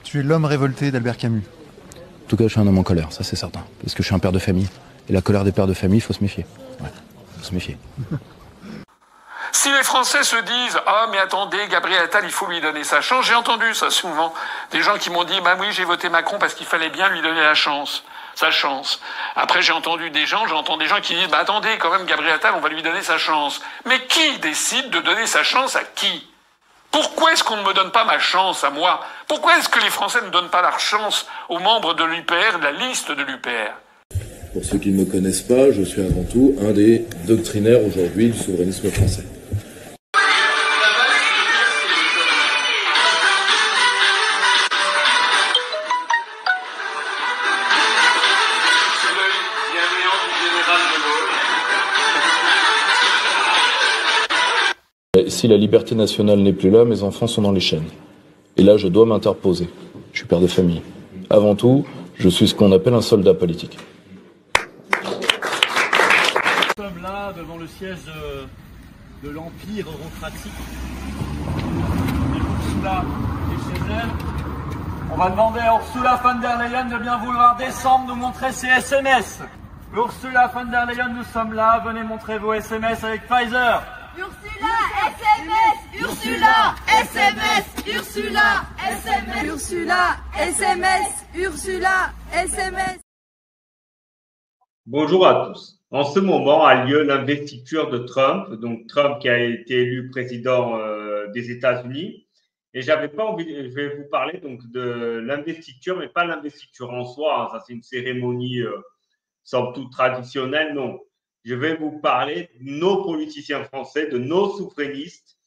Tu es l'homme révolté d'Albert Camus. En tout cas, je suis un homme en colère, ça c'est certain. Parce que je suis un père de famille. Et la colère des pères de famille, il faut se méfier. Ouais, faut se méfier. Si les Français se disent « Ah, mais attendez, Gabriel Attal, il faut lui donner sa chance », j'ai entendu ça souvent. Des gens qui m'ont dit « Bah oui, j'ai voté Macron parce qu'il fallait bien lui donner sa chance. » Après, j'entends des gens qui disent « Bah attendez, quand même, Gabriel Attal, on va lui donner sa chance. » Mais qui décide de donner sa chance à qui ? Pourquoi est-ce qu'on ne me donne pas ma chance à moi ? Pourquoi est-ce que les Français ne donnent pas leur chance aux membres de l'UPR, de la liste de l'UPR ? Pour ceux qui ne me connaissent pas, je suis avant tout un des doctrinaires aujourd'hui du souverainisme français. Si la liberté nationale n'est plus là, mes enfants sont dans les chaînes. Et là, je dois m'interposer. Je suis père de famille. Avant tout, je suis ce qu'on appelle un soldat politique. Nous sommes là devant le siège de l'Empire eurocratique. Ursula est chez elle. On va demander à Ursula von der Leyen de bien vouloir descendre nous montrer ses SMS. Ursula von der Leyen, nous sommes là. Venez montrer vos SMS avec Pfizer. Ursula, SMS, Ursula, SMS, Ursula, SMS, Ursula, SMS, Ursula, SMS. Bonjour à tous. En ce moment a lieu l'investiture de Trump, donc Trump qui a été élu président des États-Unis. Et j'avais pas envie, je vais vous parler donc de l'investiture, mais pas l'investiture en soi. Ça c'est une cérémonie somme toute traditionnelle, non. Je vais vous parler de nos politiciens français, de nos souverainistes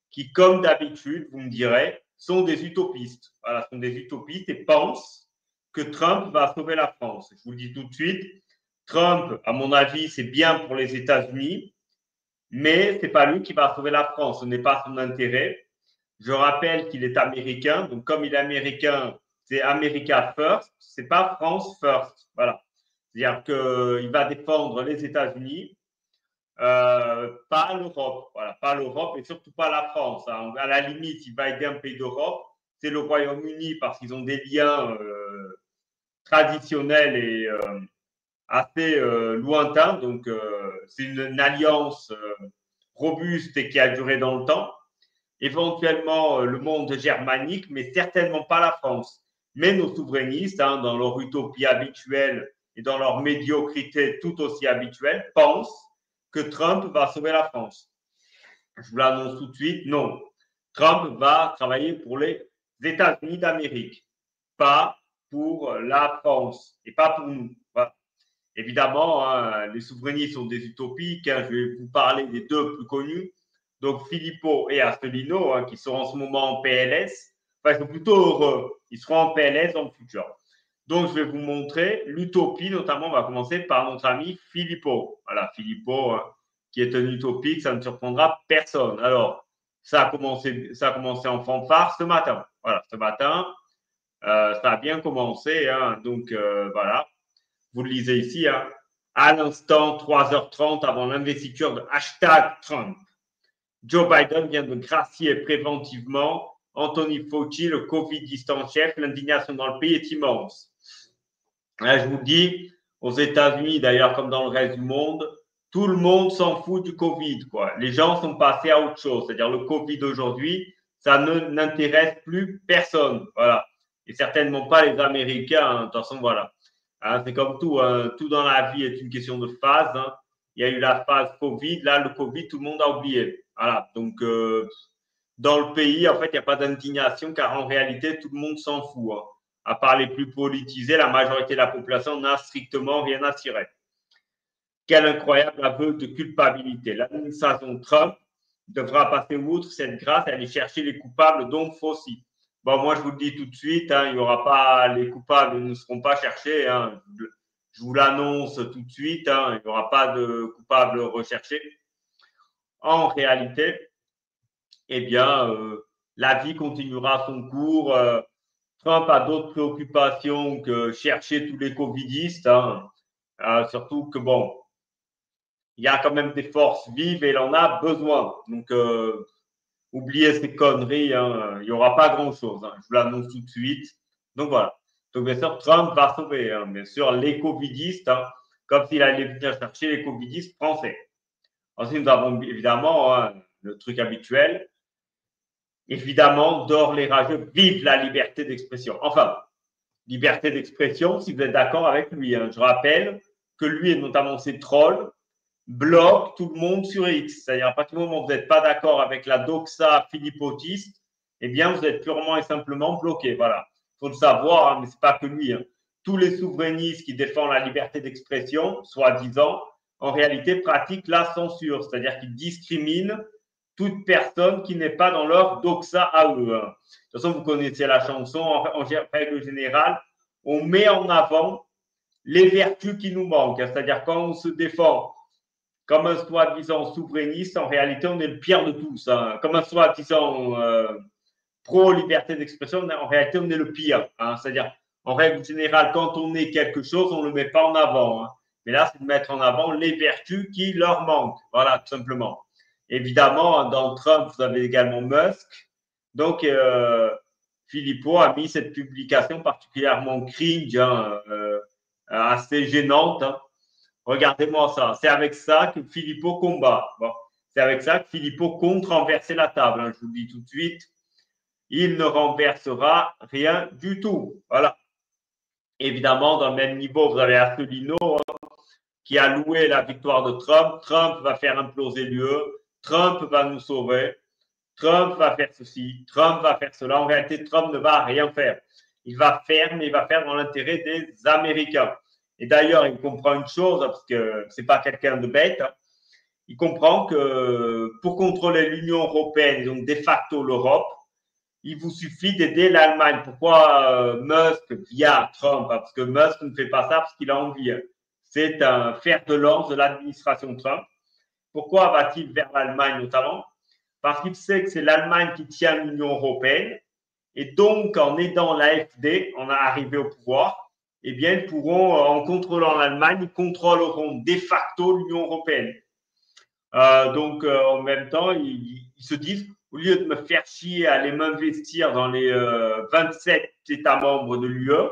qui, comme d'habitude, vous me direz, sont des utopistes. Voilà, sont des utopistes et pensent que Trump va sauver la France. Je vous le dis tout de suite, Trump, à mon avis, c'est bien pour les États-Unis, mais ce n'est pas lui qui va sauver la France. Ce n'est pas son intérêt. Je rappelle qu'il est américain. Donc, comme il est américain, c'est America First. Ce n'est pas France First. Voilà. C'est-à-dire qu'il va défendre les États-Unis, pas l'Europe. Voilà, pas l'Europe et surtout pas la France. Hein. À la limite, il va aider un pays d'Europe. C'est le Royaume-Uni parce qu'ils ont des liens traditionnels et assez lointains. Donc, c'est une alliance robuste et qui a duré dans le temps. Éventuellement, le monde germanique, mais certainement pas la France. Mais nos souverainistes, hein, dans leur utopie habituelle, et dans leur médiocrité tout aussi habituelle, pensent que Trump va sauver la France. Je vous l'annonce tout de suite, non. Trump va travailler pour les États-Unis d'Amérique, pas pour la France et pas pour nous. Voilà. Évidemment, hein, les souverainistes sont des utopiques. Hein, je vais vous parler des deux plus connus, donc Filippo et Asselineau, hein, qui sont en ce moment en PLS. Enfin, ils sont plutôt heureux. Ils seront en PLS dans le futur. Donc, je vais vous montrer l'utopie, notamment, on va commencer par notre ami Filippo. Voilà, Filippo, qui est un utopique, ça ne surprendra personne. Alors, ça a commencé en fanfare ce matin. Voilà, ce matin, ça a bien commencé. Hein, donc, voilà, vous le lisez ici. Hein, à l'instant, 3h30 avant l'investiture de #Trump. Joe Biden vient de gracier préventivement Anthony Fauci, le Covidiste en chef. L'indignation dans le pays est immense. Là, je vous dis, aux États-Unis, d'ailleurs, comme dans le reste du monde, tout le monde s'en fout du Covid, quoi. Les gens sont passés à autre chose. C'est-à-dire, le Covid aujourd'hui, ça n'intéresse plus personne. Voilà. Et certainement pas les Américains. Hein. De toute façon, voilà. Hein, c'est comme tout. Hein. Tout dans la vie est une question de phase. Hein. Il y a eu la phase Covid. Là, le Covid, tout le monde a oublié. Voilà. Donc, dans le pays, en fait, il n'y a pas d'indignation car en réalité, tout le monde s'en fout. Hein. À part les plus politisés, la majorité de la population n'a strictement rien à cirer. Quel incroyable aveu de culpabilité. L'administration Trump devra passer outre cette grâce et aller chercher les coupables, dont Fauci. Bon, moi, je vous le dis tout de suite, hein, il y aura pas, les coupables ne seront pas cherchés. Hein, je vous l'annonce tout de suite, hein, il n'y aura pas de coupables recherchés. En réalité, eh bien, la vie continuera son cours. Trump a d'autres préoccupations que chercher tous les covidistes. Hein. Surtout que, bon, il y a quand même des forces vives et il en a besoin. Donc, oubliez ces conneries. Hein. Il n'y aura pas grand-chose. Hein. Je vous l'annonce tout de suite. Donc voilà. Donc bien sûr, Trump va sauver, hein, bien sûr, les covidistes, hein, comme s'il allait venir chercher les covidistes français. Ensuite, nous avons évidemment hein, le truc habituel. Évidemment, dehors les rageux, vive la liberté d'expression. Enfin, liberté d'expression, si vous êtes d'accord avec lui. Hein. Je rappelle que lui, et notamment ses trolls, bloquent tout le monde sur X. C'est-à-dire, à partir du moment où vous n'êtes pas d'accord avec la doxa philippotiste, eh bien, vous êtes purement et simplement bloqué. Voilà. Il faut le savoir, hein, mais ce n'est pas que lui. Hein. Tous les souverainistes qui défendent la liberté d'expression, soi-disant, en réalité, pratiquent la censure. C'est-à-dire qu'ils discriminent toute personne qui n'est pas dans leur doxa à eux. Hein. De toute façon, vous connaissez la chanson, en règle générale, on met en avant les vertus qui nous manquent. C'est-à-dire quand on se défend comme un soi-disant souverainiste, en réalité, on est le pire de tous. Hein. Comme un soi-disant pro-liberté d'expression, en réalité, on est le pire. Hein. C'est-à-dire, en règle générale, quand on est quelque chose, on ne le met pas en avant. Hein. Mais là, c'est de mettre en avant les vertus qui leur manquent. Voilà, tout simplement. Évidemment, dans Trump, vous avez également Musk. Donc, Philippot a mis cette publication particulièrement cringe, hein, assez gênante. Hein. Regardez-moi ça. C'est avec ça que Philippot combat. Bon. C'est avec ça que Philippot compte renverser la table. Hein. Je vous le dis tout de suite. Il ne renversera rien du tout. Voilà. Évidemment, dans le même niveau, vous avez Asselineau hein, qui a loué la victoire de Trump. Trump va faire imploser l'UE. Trump va nous sauver. Trump va faire ceci. Trump va faire cela. En réalité, Trump ne va rien faire. Il va faire, mais il va faire dans l'intérêt des Américains. Et d'ailleurs, il comprend une chose, parce que ce n'est pas quelqu'un de bête. Hein. Il comprend que pour contrôler l'Union européenne, donc de facto l'Europe, il vous suffit d'aider l'Allemagne. Pourquoi Musk via Trump? Parce que Musk ne fait pas ça parce qu'il a envie. C'est un fer de lance de l'administration Trump. Pourquoi va-t-il vers l'Allemagne notamment? Parce qu'il sait que c'est l'Allemagne qui tient l'Union européenne. Et donc, en aidant l'AfD, en arriver au pouvoir, eh bien, ils pourront, en contrôlant l'Allemagne, ils contrôleront de facto l'Union européenne. Donc, en même temps, ils se disent, au lieu de me faire chier à aller m'investir dans les 27 États membres de l'UE,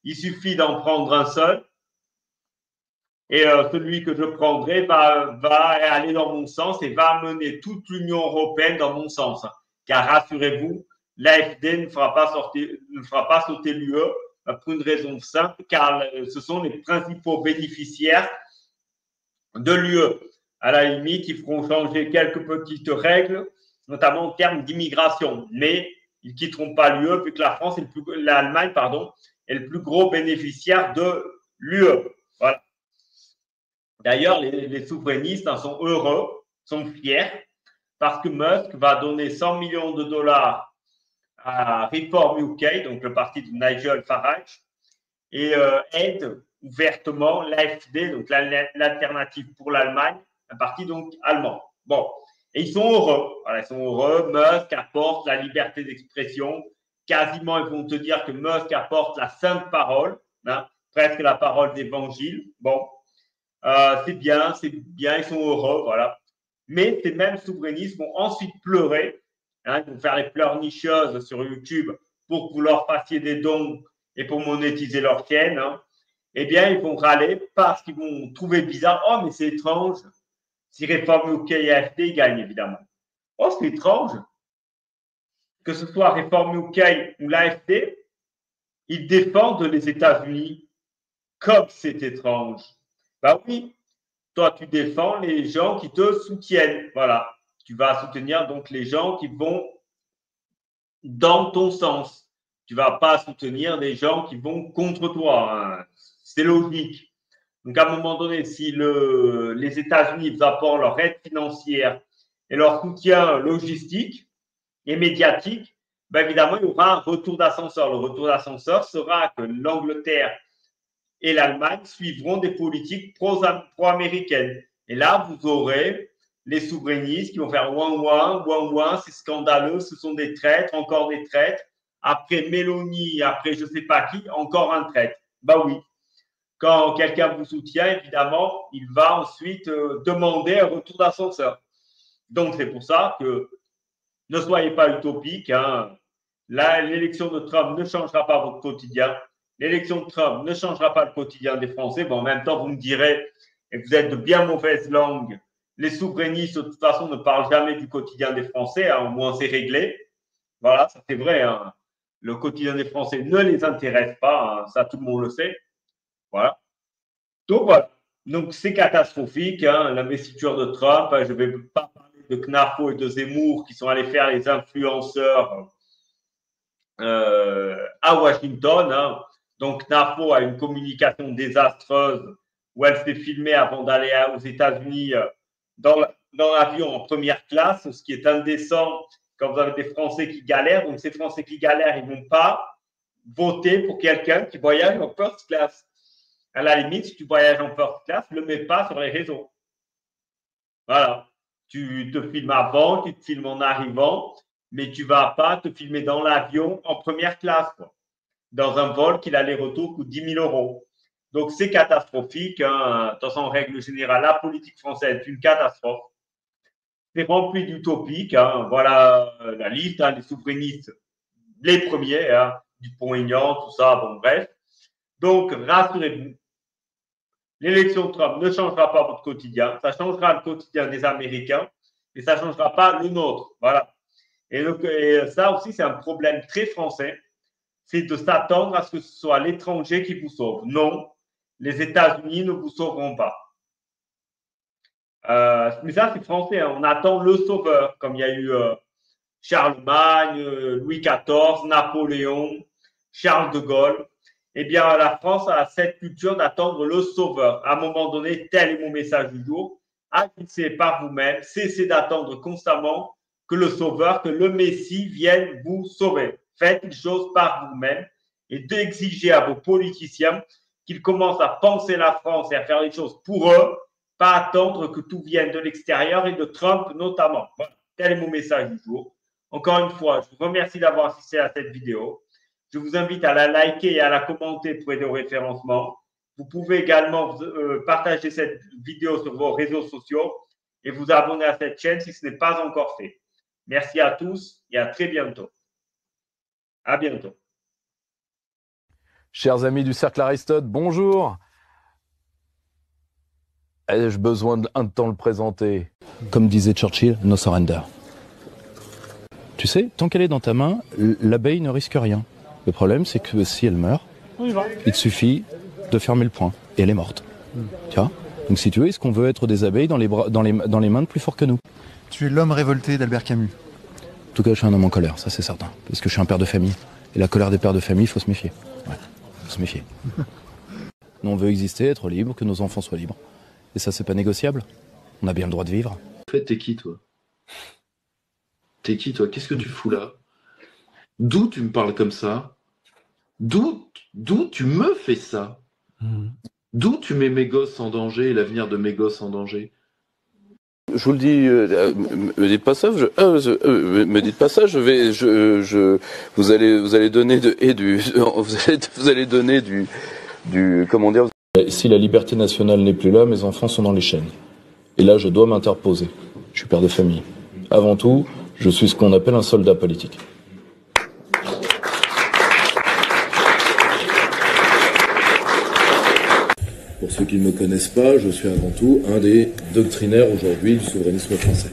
il suffit d'en prendre un seul. Et celui que je prendrai va aller dans mon sens et va amener toute l'Union européenne dans mon sens. Car rassurez-vous, l'AfD ne fera pas sauter l'UE pour une raison simple, car ce sont les principaux bénéficiaires de l'UE. À la limite, ils feront changer quelques petites règles, notamment en termes d'immigration. Mais ils ne quitteront pas l'UE, vu que l'Allemagne est le plus gros bénéficiaire de l'UE. Voilà. D'ailleurs, les souverainistes en sont heureux, sont fiers, parce que Musk va donner 100 millions de dollars à Reform UK, donc le parti de Nigel Farage, et aide ouvertement l'AfD, donc l'alternative pour l'Allemagne, un parti donc allemand. Bon, et ils sont heureux. Voilà, ils sont heureux. Musk apporte la liberté d'expression. Quasiment, ils vont te dire que Musk apporte la sainte parole, hein, presque la parole d'évangile. Bon. C'est bien, ils sont heureux, voilà. Mais ces mêmes souverainistes vont ensuite pleurer, hein, ils vont faire les pleurnicheuses sur YouTube pour que vous leur fassiez des dons et pour monétiser leur chaîne. Hein. Eh bien, ils vont râler parce qu'ils vont trouver bizarre. Oh, mais c'est étrange. Si Reform UK et AfD gagnent, évidemment. Oh, c'est étrange. Que ce soit Reform UK ou l'AfD, ils défendent les États-Unis. Comme c'est étrange. Ben oui, toi, tu défends les gens qui te soutiennent. Voilà. Tu vas soutenir donc les gens qui vont dans ton sens. Tu ne vas pas soutenir des gens qui vont contre toi. Hein. C'est logique. Donc, à un moment donné, si les États-Unis vous apportent leur aide financière et leur soutien logistique et médiatique, ben évidemment, il y aura un retour d'ascenseur. Le retour d'ascenseur sera que l'Angleterre et l'Allemagne suivront des politiques pro-américaines. Et là, vous aurez les souverainistes qui vont faire ouin, c'est scandaleux, ce sont des traîtres, encore des traîtres. Après Mélanie, après je ne sais pas qui, encore un traître. Ben oui. Quand quelqu'un vous soutient, évidemment, il va ensuite demander un retour d'ascenseur. Donc, c'est pour ça que ne soyez pas utopiques. Hein. l'élection de Trump ne changera pas votre quotidien. L'élection de Trump ne changera pas le quotidien des Français. Bon, en même temps, vous me direz, et vous êtes de bien mauvaise langue, les souverainistes, de toute façon, ne parlent jamais du quotidien des Français, hein, au moins c'est réglé. Voilà, ça c'est vrai. Hein. Le quotidien des Français ne les intéresse pas, hein, ça tout le monde le sait. Voilà. Donc voilà. Donc c'est catastrophique, hein, l'investiture de Trump. Je ne vais pas parler de Knafo et de Zemmour qui sont allés faire les influenceurs à Washington. Hein. Donc Knafo a une communication désastreuse où elle s'est filmée avant d'aller aux États-Unis dans l'avion en première classe, ce qui est indécent quand vous avez des Français qui galèrent. Donc ces Français qui galèrent, ils ne vont pas voter pour quelqu'un qui voyage en first class. À la limite, si tu voyages en first class, ne le mets pas sur les réseaux. Voilà. Tu te filmes avant, tu te filmes en arrivant, mais tu ne vas pas te filmer dans l'avion en première classe, quoi. Dans un vol qui l'aller-retour coûte 10 000 €. Donc, c'est catastrophique. Hein. De toute façon, en règle générale, la politique française est une catastrophe. C'est rempli d'utopiques. Hein. Voilà la liste, hein, les souverainistes, les premiers, hein, Dupont-Aignan, tout ça, bon, bref. Donc, rassurez-vous, l'élection de Trump ne changera pas votre quotidien. Ça changera le quotidien des Américains, mais ça ne changera pas le nôtre. Voilà. Et ça aussi, c'est un problème très français. C'est de s'attendre à ce que ce soit l'étranger qui vous sauve. Non, les États-Unis ne vous sauveront pas. Mais ça, c'est français. Hein. On attend le sauveur, comme il y a eu Charlemagne, Louis XIV, Napoléon, Charles de Gaulle. Eh bien, la France a cette culture d'attendre le sauveur. À un moment donné, tel est mon message du jour. Agissez par vous-même. Cessez d'attendre constamment que le sauveur, que le Messie vienne vous sauver. Faites les choses par vous-même et d'exiger à vos politiciens qu'ils commencent à penser la France et à faire les choses pour eux, pas attendre que tout vienne de l'extérieur et de Trump notamment. Voilà, tel est mon message du jour. Encore une fois, je vous remercie d'avoir assisté à cette vidéo. Je vous invite à la liker et à la commenter pour aider au référencement. Vous pouvez également partager cette vidéo sur vos réseaux sociaux et vous abonner à cette chaîne si ce n'est pas encore fait. Merci à tous et à très bientôt. À bientôt. Chers amis du Cercle Aristote, bonjour. Ai-je besoin d'un temps le présenter? Comme disait Churchill, no surrender. Tu sais, tant qu'elle est dans ta main, l'abeille ne risque rien. Le problème, c'est que si elle meurt, il te suffit de fermer le poing et elle est morte. Tu vois? Donc si tu veux, est-ce qu'on veut être des abeilles dans les mains de plus forts que nous? Tu es l'homme révolté d'Albert Camus. En tout cas, je suis un homme en colère, ça c'est certain. Parce que je suis un père de famille. Et la colère des pères de famille, il faut se méfier. Ouais, faut se méfier. Nous, on veut exister, être libre, que nos enfants soient libres. Et ça, c'est pas négociable. On a bien le droit de vivre. En fait, t'es qui, toi? T'es qui, toi? Qu'est-ce que tu fous là? D'où tu me parles comme ça? D'où tu me fais ça? D'où tu mets mes gosses en danger et l'avenir de mes gosses en danger? Je vous le dis, me dites pas ça. Me dites pas ça. Vous allez donner vous allez donner du comment dire. Si la liberté nationale n'est plus là, mes enfants sont dans les chaînes. Et là, je dois m'interposer. Je suis père de famille. Avant tout, je suis ce qu'on appelle un soldat politique. Pour ceux qui ne me connaissent pas, je suis avant tout un des doctrinaires aujourd'hui du souverainisme français.